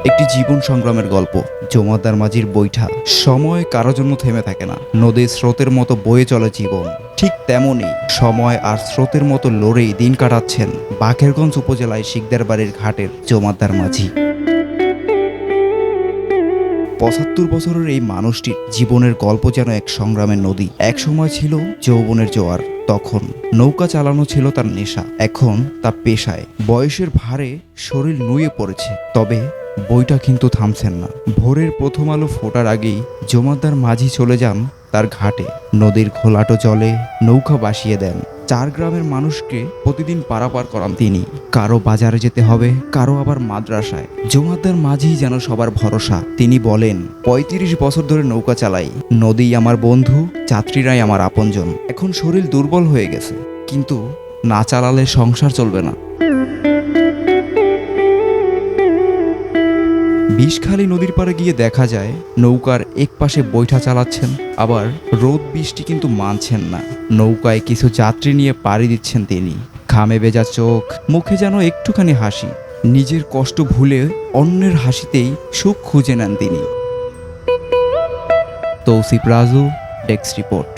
একটি জীবন সংগ্রামের গল্প। জমাদার মাঝির বৈঠা। সময় কারো জন্য থেমে থাকে না, নদীর স্রোতের মতো বয়ে চলে জীবন। ঠিক তেমনই সময় আর স্রোতের মতো লড়েই দিন কাটাচ্ছেন বাকেরগঞ্জ উপজেলায় শিকদার বাড়ির ঘাটের জমাদার মাঝি। ৭৫ বছরের এই মানুষটির জীবনের গল্প যেন এক সংগ্রামের নদী। এক সময় ছিল যৌবনের জোয়ার, তখন নৌকা চালানো ছিল তার নেশা, এখন তা পেশায়। বয়সের ভারে শরীর নুয়ে পড়েছে, তবে বইটা কিন্তু থামছেন না। ভোরের প্রথম আলো ফোটার আগেই জমাদার মাঝি চলে যান তার ঘাটে। নদীর ঘোলাটো জলে নৌকা ভাসিয়ে দেন। ৪ গ্রামের মানুষকে প্রতিদিন পারাপার করান তিনি। কারো বাজারে যেতে হবে, কারো আবার মাদ্রাসায়। জমাদার মাঝি যেন সবার ভরসা। তিনি বলেন, ৩৫ বছর ধরে নৌকা চালাই, নদী আমার বন্ধু, যাত্রীরাই আমার আপনজন। এখন শরীর দুর্বল হয়ে গেছে, কিন্তু না চালালে সংসার চলবে না। বিষখালী নদীর পাড়ে গিয়ে দেখা যায় নৌকার এক পাশে বৈঠা চালাচ্ছেন, আবার রোদ বৃষ্টি কিন্তু মানছেন না। নৌকায় কিছু যাত্রী নিয়ে পাড়ি দিচ্ছেন তিনি। ঘামে ভেজা চোখ, মুখে যেন একটুখানি হাসি। নিজের কষ্ট ভুলে অন্যের হাসিতেই সুখ খুঁজে নেন তিনি। Tausif Raju, desk report.